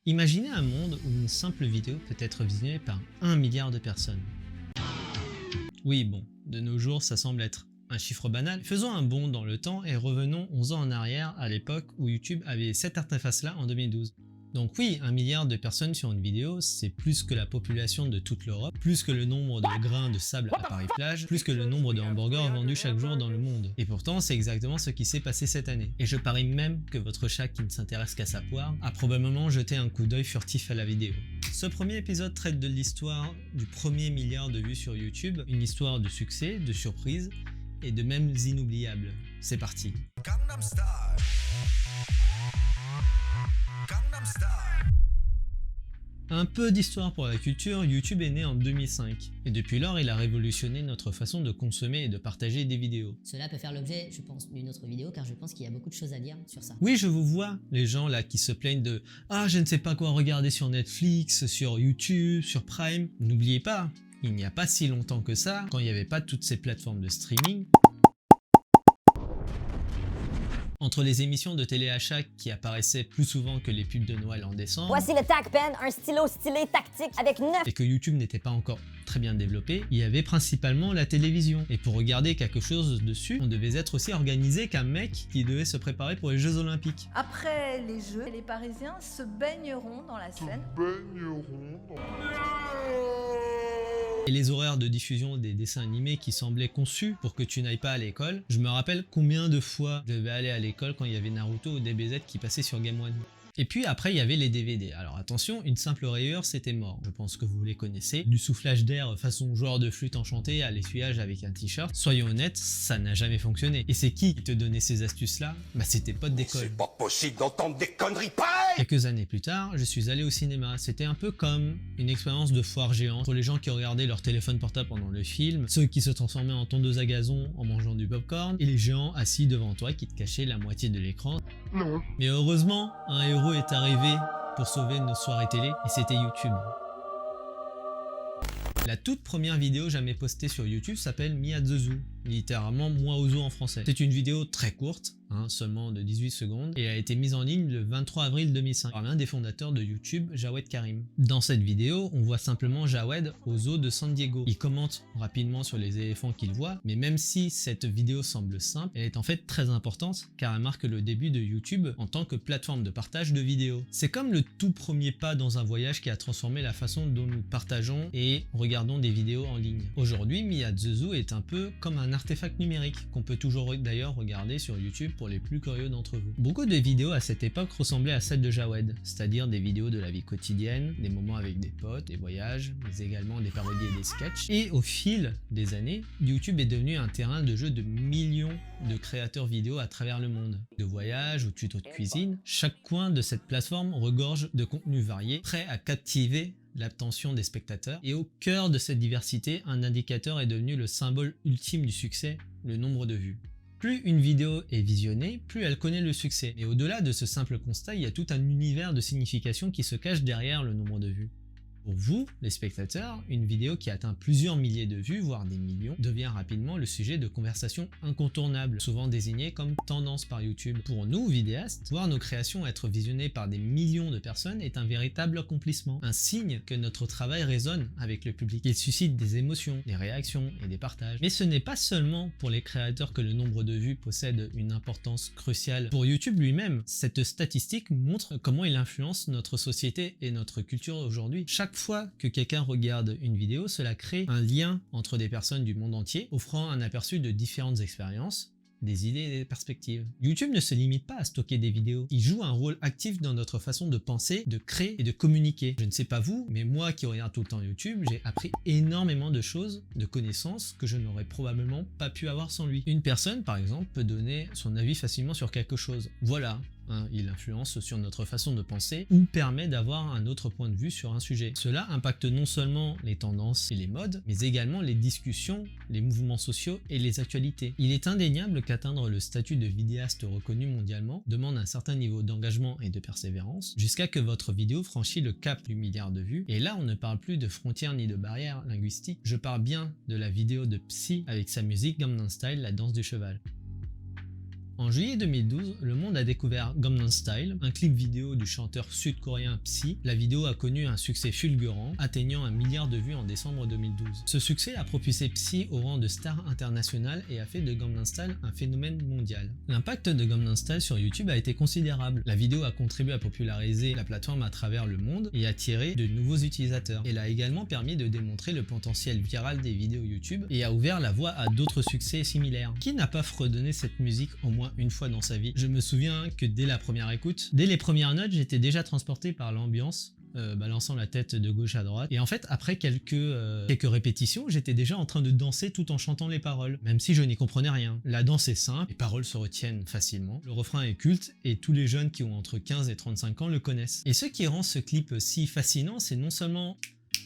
Imaginez un monde où une simple vidéo peut être visionnée par 1 milliard de personnes. Oui, bon, de nos jours ça semble être un chiffre banal. Faisons un bond dans le temps et revenons 11 ans en arrière à l'époque où YouTube avait cette interface-là en 2012. Donc oui, 1 milliard de personnes sur une vidéo, c'est plus que la population de toute l'Europe, plus que le nombre de grains de sable à Paris-Plage, plus que le nombre de hamburgers vendus chaque jour dans le monde. Et pourtant, c'est exactement ce qui s'est passé cette année. Et je parie même que votre chat qui ne s'intéresse qu'à sa poire a probablement jeté un coup d'œil furtif à la vidéo. Ce premier épisode traite de l'histoire du premier milliard de vues sur YouTube, une histoire de succès, de surprise et de mêmes inoubliables. C'est parti. Gangnam Style. Gangnam Style. Un peu d'histoire pour la culture, YouTube est né en 2005 et depuis lors il a révolutionné notre façon de consommer et de partager des vidéos. Cela peut faire l'objet, je pense, d'une autre vidéo car je pense qu'il y a beaucoup de choses à dire sur ça. Oui, je vous vois, les gens là qui se plaignent de « Ah, je ne sais pas quoi regarder sur Netflix, sur YouTube, sur Prime ». N'oubliez pas, il n'y a pas si longtemps que ça, quand il n'y avait pas toutes ces plateformes de streaming, entre les émissions de téléachat qui apparaissaient plus souvent que les pubs de Noël en décembre, Voici le Tac Pen, un stylo stylé tactique avec 9 et que YouTube n'était pas encore très bien développé, il y avait principalement la télévision. Et pour regarder quelque chose dessus, on devait être aussi organisé qu'un mec qui devait se préparer pour les Jeux Olympiques. Après les Jeux, les Parisiens se baigneront dans la Seine. Et les horaires de diffusion des dessins animés qui semblaient conçus pour que tu n'ailles pas à l'école. Je me rappelle combien de fois je devais aller à l'école quand il y avait Naruto ou DBZ qui passaient sur Game One. Et puis après il y avait les DVD. Alors attention, une simple rayure c'était mort. Je pense que vous les connaissez. Du soufflage d'air façon joueur de flûte enchanté à l'essuyage avec un t-shirt. Soyons honnêtes, ça n'a jamais fonctionné. Et c'est qui te donnait ces astuces là? Bah c'était potes d'école. C'est pas possible d'entendre des conneries pareilles. Quelques années plus tard, je suis allé au cinéma. C'était un peu comme une expérience de foire géante pour les gens qui regardaient leur téléphone portable pendant le film, ceux qui se transformaient en tondeuse à gazon en mangeant du popcorn, et les géants assis devant toi qui te cachaient la moitié de l'écran. Non. Mais heureusement, un héros est arrivé pour sauver nos soirées télé, et c'était YouTube. La toute première vidéo jamais postée sur YouTube s'appelle Me at the Zoo, littéralement moi au zoo en français. C'est une vidéo très courte, seulement de 18 secondes, et a été mise en ligne le 23 avril 2005 par l'un des fondateurs de YouTube, Jawed Karim. Dans cette vidéo, on voit simplement Jawed au zoo de San Diego. Il commente rapidement sur les éléphants qu'il voit, mais même si cette vidéo semble simple, elle est en fait très importante car elle marque le début de YouTube en tant que plateforme de partage de vidéos. C'est comme le tout premier pas dans un voyage qui a transformé la façon dont nous partageons et regardons des vidéos en ligne. Aujourd'hui, Me at the Zoo est un peu comme un artefact numérique qu'on peut toujours d'ailleurs regarder sur YouTube pour les plus curieux d'entre vous. Beaucoup de vidéos à cette époque ressemblaient à celles de Jawed, c'est-à-dire des vidéos de la vie quotidienne, des moments avec des potes, des voyages, mais également des parodies et des sketchs. Et au fil des années, YouTube est devenu un terrain de jeu de millions de créateurs vidéo à travers le monde. De voyages ou tutos de cuisine, chaque coin de cette plateforme regorge de contenus variés, prêts à captiver l'attention des spectateurs. Et au cœur de cette diversité, un indicateur est devenu le symbole ultime du succès, le nombre de vues. Plus une vidéo est visionnée, plus elle connaît le succès. Et au-delà de ce simple constat, il y a tout un univers de signification qui se cache derrière le nombre de vues. Pour vous, les spectateurs, une vidéo qui atteint plusieurs milliers de vues, voire des millions, devient rapidement le sujet de conversations incontournables, souvent désignées comme tendance par YouTube. Pour nous, vidéastes, voir nos créations être visionnées par des millions de personnes est un véritable accomplissement, un signe que notre travail résonne avec le public. Il suscite des émotions, des réactions et des partages. Mais ce n'est pas seulement pour les créateurs que le nombre de vues possède une importance cruciale. Pour YouTube lui-même, cette statistique montre comment il influence notre société et notre culture aujourd'hui. Chaque fois que quelqu'un regarde une vidéo, cela crée un lien entre des personnes du monde entier, offrant un aperçu de différentes expériences, des idées et des perspectives. YouTube ne se limite pas à stocker des vidéos, il joue un rôle actif dans notre façon de penser, de créer et de communiquer. Je ne sais pas vous, mais moi qui regarde tout le temps YouTube, j'ai appris énormément de choses, de connaissances que je n'aurais probablement pas pu avoir sans lui. Une personne par exemple peut donner son avis facilement sur quelque chose. Voilà. Il influence sur notre façon de penser ou permet d'avoir un autre point de vue sur un sujet. Cela impacte non seulement les tendances et les modes, mais également les discussions, les mouvements sociaux et les actualités. Il est indéniable qu'atteindre le statut de vidéaste reconnu mondialement demande un certain niveau d'engagement et de persévérance, jusqu'à que votre vidéo franchit le cap du milliard de vues. Et là, on ne parle plus de frontières ni de barrières linguistiques, je parle bien de la vidéo de Psy avec sa musique Gangnam Style, la danse du cheval. En juillet 2012, le monde a découvert Gangnam Style, un clip vidéo du chanteur sud-coréen Psy. La vidéo a connu un succès fulgurant, atteignant 1 milliard de vues en décembre 2012. Ce succès a propulsé Psy au rang de star internationale et a fait de Gangnam Style un phénomène mondial. L'impact de Gangnam Style sur YouTube a été considérable. La vidéo a contribué à populariser la plateforme à travers le monde et attirer de nouveaux utilisateurs. Elle a également permis de démontrer le potentiel viral des vidéos YouTube et a ouvert la voie à d'autres succès similaires. Qui n'a pas fredonné cette musique au moins une fois dans sa vie? Je me souviens que dès la première écoute, dès les premières notes, j'étais déjà transporté par l'ambiance, balançant la tête de gauche à droite. Et en fait, après quelques répétitions, j'étais déjà en train de danser tout en chantant les paroles, même si je n'y comprenais rien. La danse est simple, les paroles se retiennent facilement, le refrain est culte et tous les jeunes qui ont entre 15 et 35 ans le connaissent. Et ce qui rend ce clip si fascinant, c'est non seulement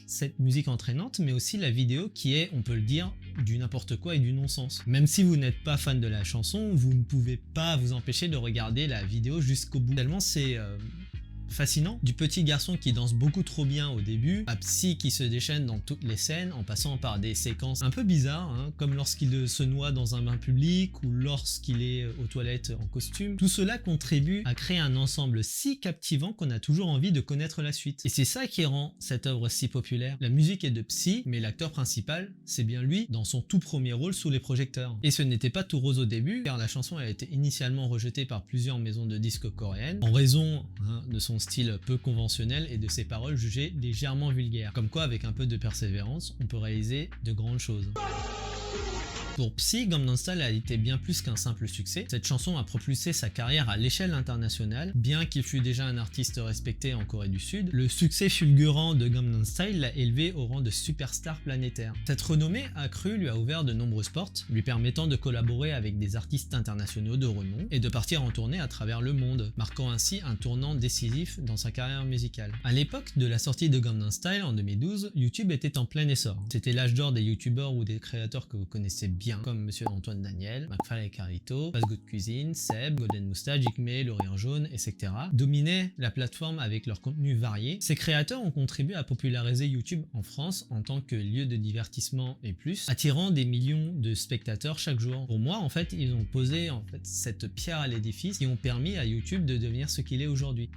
cette musique entraînante, mais aussi la vidéo qui est, on peut le dire, du n'importe quoi et du non-sens. Même si vous n'êtes pas fan de la chanson, vous ne pouvez pas vous empêcher de regarder la vidéo jusqu'au bout. Tellement c'est fascinant, du petit garçon qui danse beaucoup trop bien au début, à Psy qui se déchaîne dans toutes les scènes en passant par des séquences un peu bizarres, comme lorsqu'il se noie dans un bain public ou lorsqu'il est aux toilettes en costume. Tout cela contribue à créer un ensemble si captivant qu'on a toujours envie de connaître la suite. Et c'est ça qui rend cette œuvre si populaire. La musique est de Psy, mais l'acteur principal, c'est bien lui dans son tout premier rôle sous les projecteurs. Et ce n'était pas tout rose au début, car la chanson a été initialement rejetée par plusieurs maisons de disques coréennes en raison de son style peu conventionnel et de ses paroles jugées légèrement vulgaires. Comme quoi, avec un peu de persévérance, on peut réaliser de grandes choses. Pour Psy, Gangnam Style a été bien plus qu'un simple succès. Cette chanson a propulsé sa carrière à l'échelle internationale, bien qu'il fût déjà un artiste respecté en Corée du Sud. Le succès fulgurant de Gangnam Style l'a élevé au rang de superstar planétaire. Cette renommée accrue lui a ouvert de nombreuses portes, lui permettant de collaborer avec des artistes internationaux de renom et de partir en tournée à travers le monde, marquant ainsi un tournant décisif dans sa carrière musicale. À l'époque de la sortie de Gangnam Style en 2012, YouTube était en plein essor. C'était l'âge d'or des youtubeurs ou des créateurs que vous connaissez bien, comme Monsieur Antoine Daniel, McFly et Carlito, Fast Good Cuisine, Seb, Golden Moustache, Jigme, Le Rire Jaune, etc. dominaient la plateforme avec leur contenu varié. Ces créateurs ont contribué à populariser YouTube en France en tant que lieu de divertissement et plus, attirant des millions de spectateurs chaque jour. Pour moi, en fait, ils ont posé cette pierre à l'édifice qui ont permis à YouTube de devenir ce qu'il est aujourd'hui.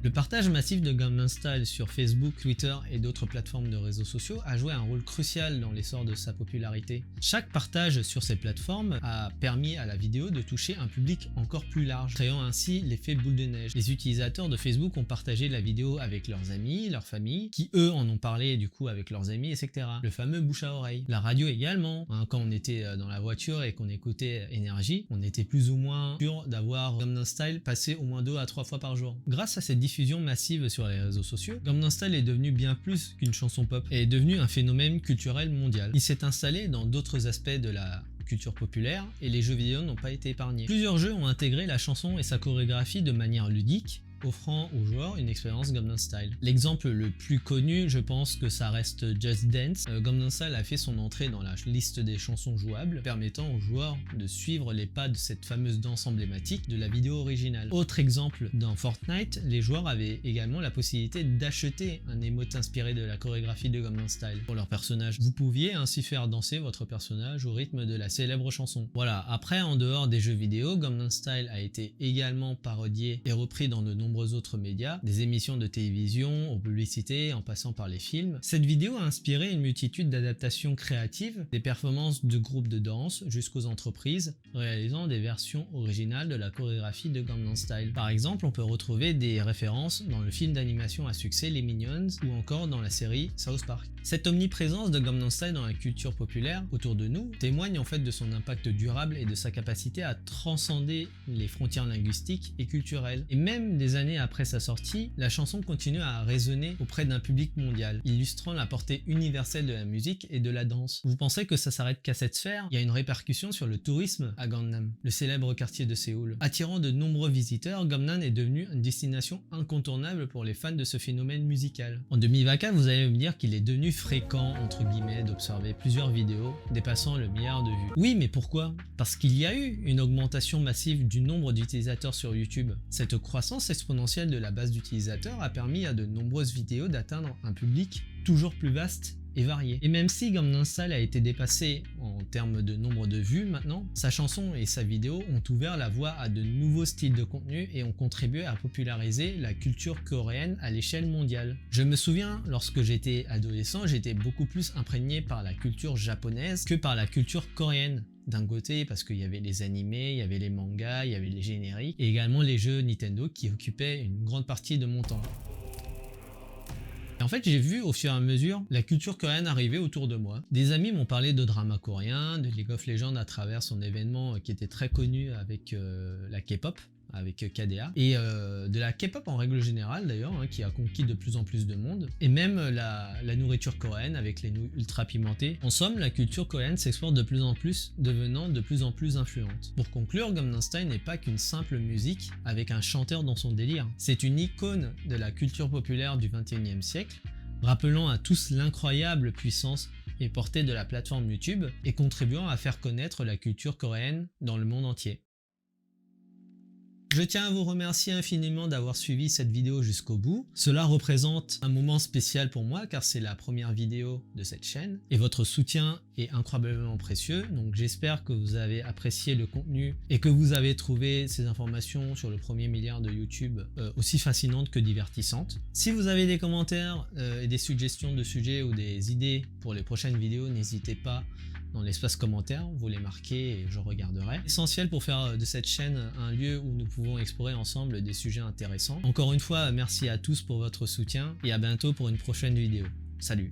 Le partage massif de Gangnam Style sur Facebook, Twitter et d'autres plateformes de réseaux sociaux a joué un rôle crucial dans l'essor de sa popularité. Chaque partage sur ces plateformes a permis à la vidéo de toucher un public encore plus large, créant ainsi l'effet boule de neige. Les utilisateurs de Facebook ont partagé la vidéo avec leurs amis, leur famille, qui eux en ont parlé du coup avec leurs amis, etc. Le fameux bouche à oreille. La radio également, quand on était dans la voiture et qu'on écoutait Énergie, on était plus ou moins sûr d'avoir Gangnam Style passé au moins 2 à 3 fois par jour. Grâce à cette diffusion massive sur les réseaux sociaux, Gangnam Style est devenu bien plus qu'une chanson pop et est devenu un phénomène culturel mondial. Il s'est installé dans d'autres aspects de la culture populaire et les jeux vidéo n'ont pas été épargnés. Plusieurs jeux ont intégré la chanson et sa chorégraphie de manière ludique, offrant aux joueurs une expérience Gangnam Style. L'exemple le plus connu, je pense que ça reste Just Dance. Gangnam Style a fait son entrée dans la liste des chansons jouables, permettant aux joueurs de suivre les pas de cette fameuse danse emblématique de la vidéo originale. Autre exemple, dans Fortnite, les joueurs avaient également la possibilité d'acheter un emote inspiré de la chorégraphie de Gangnam Style pour leur personnage. Vous pouviez ainsi faire danser votre personnage au rythme de la célèbre chanson. Voilà, après en dehors des jeux vidéo, Gangnam Style a été également parodié et repris dans de nombreux autres médias, des émissions de télévision, aux publicités, en passant par les films. Cette vidéo a inspiré une multitude d'adaptations créatives, des performances de groupes de danse jusqu'aux entreprises, réalisant des versions originales de la chorégraphie de Gangnam Style. Par exemple, on peut retrouver des références dans le film d'animation à succès Les Minions ou encore dans la série South Park. Cette omniprésence de Gangnam Style dans la culture populaire autour de nous témoigne en fait de son impact durable et de sa capacité à transcender les frontières linguistiques et culturelles. Et même des années après sa sortie, la chanson continue à résonner auprès d'un public mondial, illustrant la portée universelle de la musique et de la danse. Vous pensez que ça s'arrête qu'à cette sphère? Il y a une répercussion sur le tourisme à Gangnam, le célèbre quartier de Séoul. Attirant de nombreux visiteurs, Gangnam est devenu une destination incontournable pour les fans de ce phénomène musical. En 2024, vous allez me dire qu'il est devenu fréquent, entre guillemets, d'observer plusieurs vidéos dépassant le milliard de vues. Oui, mais pourquoi? Parce qu'il y a eu une augmentation massive du nombre d'utilisateurs sur YouTube. Cette croissance exponentielle de la base d'utilisateurs a permis à de nombreuses vidéos d'atteindre un public toujours plus vaste et variée. Et même si Gangnam Style a été dépassé en termes de nombre de vues maintenant, sa chanson et sa vidéo ont ouvert la voie à de nouveaux styles de contenu et ont contribué à populariser la culture coréenne à l'échelle mondiale. Je me souviens, lorsque j'étais adolescent, j'étais beaucoup plus imprégné par la culture japonaise que par la culture coréenne. D'un côté parce qu'il y avait les animés, il y avait les mangas, il y avait les génériques et également les jeux Nintendo qui occupaient une grande partie de mon temps. Et en fait, j'ai vu au fur et à mesure la culture coréenne arriver autour de moi. Des amis m'ont parlé de drama coréen, de League of Legends à travers son événement qui était très connu avec la K-pop, avec KDA, et de la K-pop en règle générale d'ailleurs, qui a conquis de plus en plus de monde, et même la nourriture coréenne avec les nouilles ultra pimentées. En somme, la culture coréenne s'exporte de plus en plus, devenant de plus en plus influente. Pour conclure, Gangnam Style n'est pas qu'une simple musique avec un chanteur dans son délire. C'est une icône de la culture populaire du XXIe siècle, rappelant à tous l'incroyable puissance et portée de la plateforme YouTube et contribuant à faire connaître la culture coréenne dans le monde entier. Je tiens à vous remercier infiniment d'avoir suivi cette vidéo jusqu'au bout. Cela représente un moment spécial pour moi car c'est la première vidéo de cette chaîne et votre soutien est incroyablement précieux. Donc j'espère que vous avez apprécié le contenu et que vous avez trouvé ces informations sur le premier milliard de YouTube aussi fascinantes que divertissantes. Si vous avez des commentaires et des suggestions de sujets ou des idées pour les prochaines vidéos, n'hésitez pas dans l'espace commentaire, vous les marquez et je regarderai. Essentiel pour faire de cette chaîne un lieu où nous pouvons explorer ensemble des sujets intéressants. Encore une fois, merci à tous pour votre soutien et à bientôt pour une prochaine vidéo. Salut!